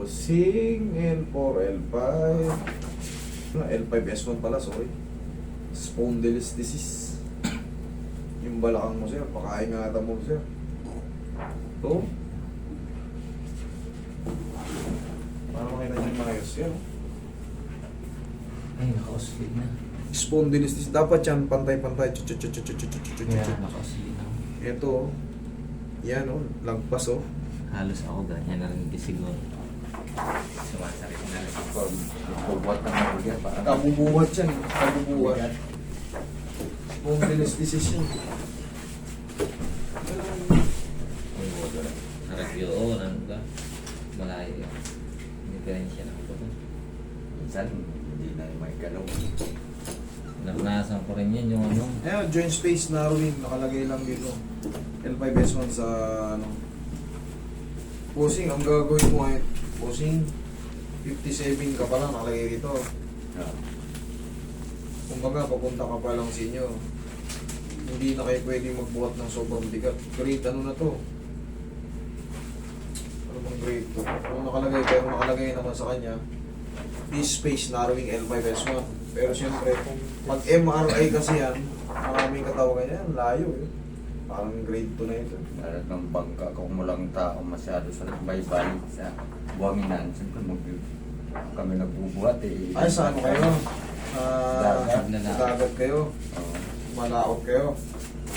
Bossing, L4, L5. L5S1 pala, sorry. Spondylolisthesis. Yung balakang mo, sir. Pakaingatan mo, sir. Ito. Para makita niyo yung maayos yan. Ay, naka-oscillate na. Spondylolisthesis. Dapat yan, pantay-pantay. Yeah, naka-oscillate na. Ito. Yan, oh. Lagpas, oh. Halos ako ganyan na rin siguro. Sumasakit na rin. Bubuhat ng mabuhat pa. Kabubuhat yan. Kabubuhat. Spondylolisthesis yun. Ang bodo na. Na-review, oo, ano ka? Malayo yun. Diferensya ng bodo. Minsan, hindi na may galaw. Naranasan ko rin yun yung ano. Ayan, joint space narrowing. Nakalagay lang dito. L5S1 sa ano. Bossing, ang gagawin mo ay bossing 57 ka pa lang nakalagay dito. Kumbaga, papunta ka pa lang sa inyo. Hindi na kayo pwedeng magbuhat ng sobrang bigat. Grade ano na to? Ano bang grade to? Kung nakalagay, pero nakalagay naman sa kanya, this space narrowing L5S1. Pero siyempre, pag MRI kasi yan, maraming katawagan yan, layo eh. Parang grade 2 na ito. Meron ng bangka kung walang tao masyado sa baybay sa buwanginan. Siyempre kami nagbubuhat eh. Ay, saan kayo? Dagat. Dagat kayo. Oo. Malaot kayo.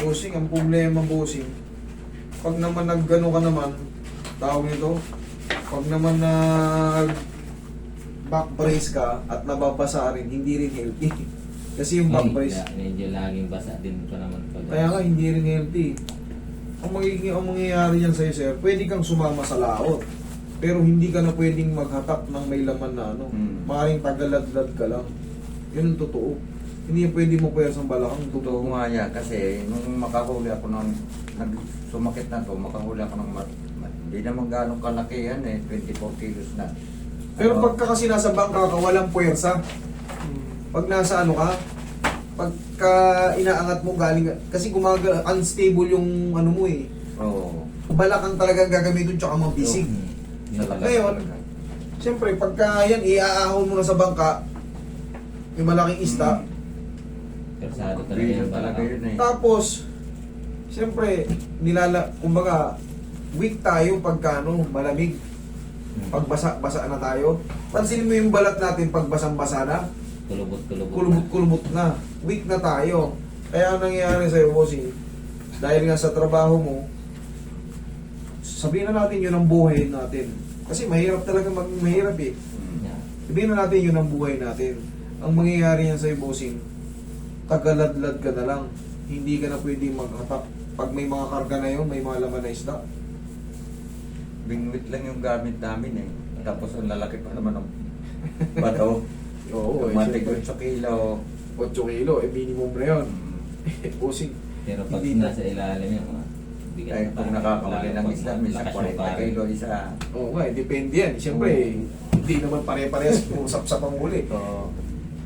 Bossing, ang problema bossing, pag naman naggano ka naman, tawag nito, pag naman back brace ka at nababasa rin, hindi rin healthy. Kasi yung back brace, Medyo laging basa din ko naman pag... kaya nga hindi rin healthy. Ang mangyayari yan sa'yo, sir, pwede kang sumama sa laot. Pero hindi ka na pwedeng maghatak ng may laman na ano. Maaaring tagaladlad ka lang. Yun ang totoo. Hindi pwede mo pwera sa balakang. Totoo nga yan kasi nung makahuli ako ng sumakit na to, makahuli ako ng hindi naman gano'ng kalakihan eh, 24 kilos na. Pero pagka kasi nasa bangka ka, walang puwersa. Pag nasa ano ka, pagka inaangat mo galing, kasi unstable yung ano mo eh. Oo. Balakang talagang gagamitin tsaka mabisig. Talaga, Ngayon, talaga. siyempre, pagka yan, iaahon mo na sa bangka, may malaking isda. Persado talaga Bilo yung talaga balakang. yun eh. Tapos, siyempre, kumbaga, weak tayo pagka ano, malamig. Pag basa na tayo. Pansinin mo yung balat natin pag basang-basa na, Kulubot-kulubot. kulumot-kulumot na. Weak na tayo. Kaya ang nangyayari sa'yo, bossing, dahil nga sa trabaho mo, sabihin na natin yun ang buhay natin. Kasi mahirap talaga mahirap eh. Yeah. Sabihin na natin yun ang buhay natin. Ang mangyayari yan sa'yo, bossing, tagaladlad ka na lang. Hindi ka na pwedeng maghatak. Pag may mga karga na yun, may mga laman na isda. Bingwit lang yung gamit namin eh. Tapos ang lalaki pa naman ng bato. Oo, Matig syempre. 8 kilo. 8 kilo, minimum na yun. Bossing, Pero pag Hindi na. nasa ilalim yung mga bigat Kahit na kung parang nakakawali lalo ng pag isda, minsan malakas yung 40 pare. kilo isa. oo nga, depende yan. Siyempre, hindi naman pare-parehas kung usap-sap ang huli. So,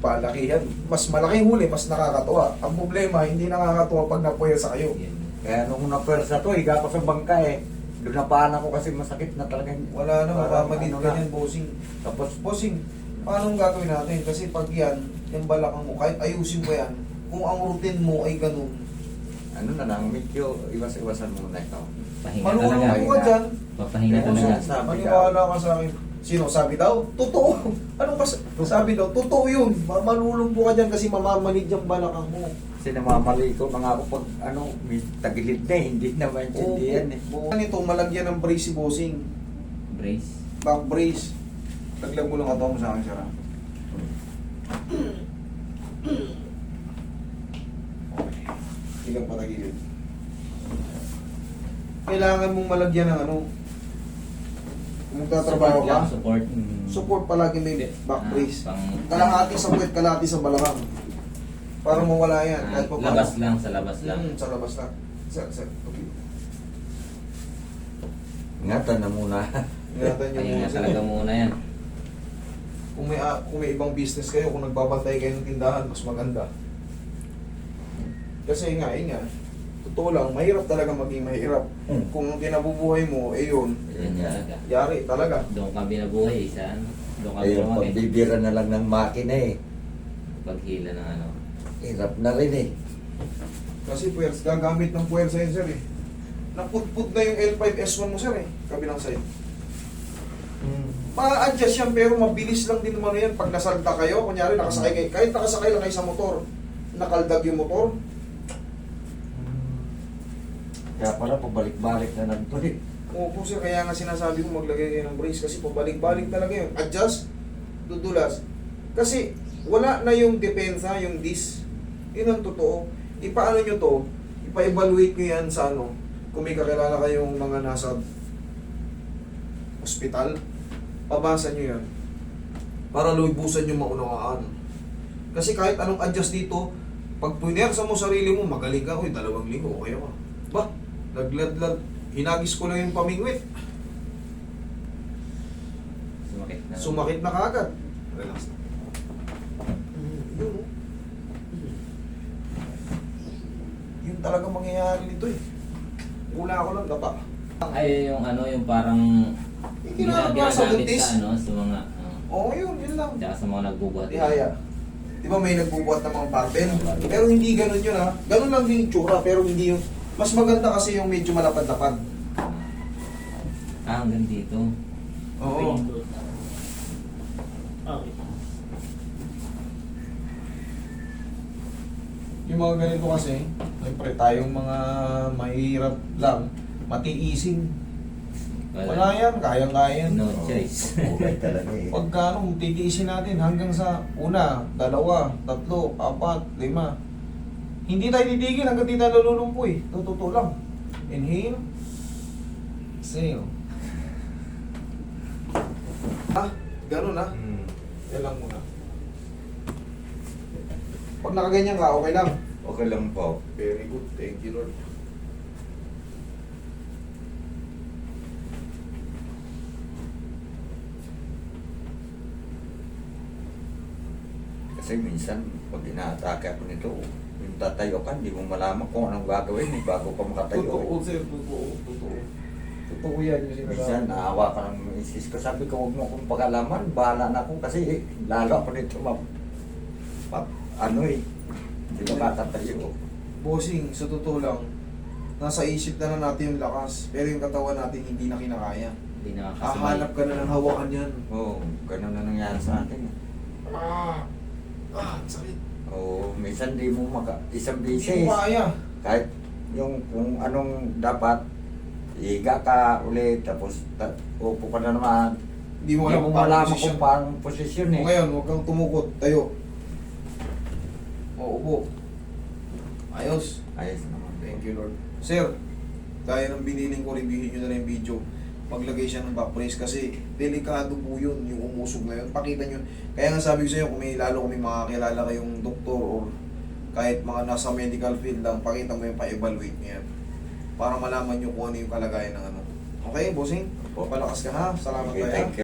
Palakihan. Mas malaking huli, mas nakakatuwa. Ang problema, hindi nakakatuwa pag napuwersa kayo. Yan. kaya nung napwersa to, higa ko sa bangka eh. Doon napaan ako kasi masakit na talaga. Wala na, Parang mapamadid ano ka na. yan, bossing. Tapos, Bossing, paano ang gagawin natin? Kasi pag yan, yung balakang mo, kahit ayusin mo yan, kung ang routine mo ay ganun, ano na lang, medyo iwas-iwasan muna ikaw. Pahinga malulong talaga. mo ka dyan. Papahinga Oo, talaga. sir. Sabi Maniwala ka sa akin. Sino? Sabi daw? Totoo. Anong sabi daw? Totoo yun. Malulumbo ka dyan kasi mamamanid yung balakang mo. Kasi namamali ko mga ako pag may tagilid na eh, hindi na maintindihan eh. Ganito, malagyan ng brace si bossing. Brace. Back brace. Taglag mo lang katawan mo sa akin, sir. Okay. Ilang patagilid. Kailangan mong malagyan ng ano. Kung magtatrabaho Support ka, lang, support. support palagi may back brace. Pang- Kalahati sa puwet, kalahati sa balakang. Para mawala yan. Kahit pa labas lang, sa labas lang. Sa labas lang. Sir, okay. Ingatan na muna. Ingatan nyo Pahinga muna, sir. talaga muna yan. Kung may ibang business kayo, kung nagbabantay kayo ng tindahan, mas maganda. Kasi nga, Totoo lang, mahirap talaga maging mahirap. Kung ang kinabubuhay mo, yun, Yan talaga. yari talaga. Doon ka binabuhay, isa ano? Doon ka Ay, yung binabuhay. pagbibira na lang ng makina eh. Paghila ng ano. Hirap na rin eh. Kasi puwers, gagamit ng puwersa yun, sir eh. Naputput na yung L5S1 mo, sir eh. Kabilang side. Ma-adjust yan, pero mabilis lang din naman yan. Pag nasalta kayo, kunyari nakasakay kayo, kahit nakasakay lang kayo sa motor, nakaldag yung motor, Kaya pala pabalik-balik na nagtuloy. opo sir, kaya nga sinasabi ko maglagay kayo ng brace kasi pabalik-balik talaga yun. Adjust, dudulas. Kasi wala na yung depensa, yung dis. Yun ang totoo. Ipaano nyo to, ipa-evaluate nyo yan sa ano, kung may kakilala kayong mga nasa ospital, pabasa nyo yan. Para lubusan yung maunawaan. Kasi kahit anong adjust dito, pag punersa mo sarili mo, magaling ka, 2 linggo, okay ka. Ba, nagladlad, hinagis ko lang yung pamingwit. Sumakit na. Sumakit na kaagad. Relax na. Yun, oh. Yun talaga mangyayari nito eh. Una ako lang, dapa. Ay, yung ano, yung parang Yung ginagawa sa ginagamit buntis. sa ano, sa mga, Oo, yun lang. tsaka sa mga nagbubuhat. Ihaya. Di ba may nagbubuhat ng mga barbell? Pero hindi ganun yun ha. Ganun lang din yung tsura, pero hindi yung... Mas maganda kasi yung medyo malapad-lapad. Hanggang dito. Oo. Okay. Yung mga ganito kasi, siyempre tayong mga mahirap lang, matiisin. Wala yan, kayang-kaya yan. No choice. Okay talaga eh. Pagka ano, titiisin natin hanggang sa 1, 2, 3, 4, 5. Hindi tayo titigil hanggang di tayo lulumpoy. Totoo lang. Inhale. Exhale. Ganun ah. Yan lang muna. Pag nakaganyan ka, okay lang. Okay lang po. Very good. Thank you, Lord. Kasi minsan, pag inaatake ako nito, yung tatayo ka, hindi mo malaman kung anong gagawin eh, bago ka makatayo. Totoo, sir. Totoo. Totoo yan yung Minsan, sinasabi. naawa ka ng misis ko. Sabi ko, huwag mo akong pagalaman, bahala na ako kasi lalo ako nito ano eh, hindi makatatayo. Bossing, sa totoo lang, nasa isip na lang natin yung lakas, pero yung katawan natin hindi na kinakaya. Hindi nakakasabay. Hahanap ka na ng hawakan yan. Oo, ganun na nangyari sa akin. Sakit. Oo, minsan di mo isang Hindi beses. mo kaya. Kahit yung kung anong dapat, higa ka ulit, tapos upo ka na naman. Hindi mo Hindi alam mo kung paano malaman posisyon. kung paano posisyon O eh. ngayon, huwag kang tumukot. Tayo. O, upo. Ayos. Ayos naman. Thank you, Lord. Sir, gaya ng biniling ko, reviewin nyo na lang yung video. Maglagay siya ng back brace kasi delikado po yun, yung umusog na yun. Pakita nyo. Kaya nga sabi ko sa inyo, kung may lalo kung may makakilala kayong doktor or kahit mga nasa medical field lang, pakita mo yung pa-evaluate nyo yan. Para malaman nyo kung ano yung kalagayan ng ano. Okay, bossing? Opo. Palakas ka ha. Salamat Okay, tayo. thank you.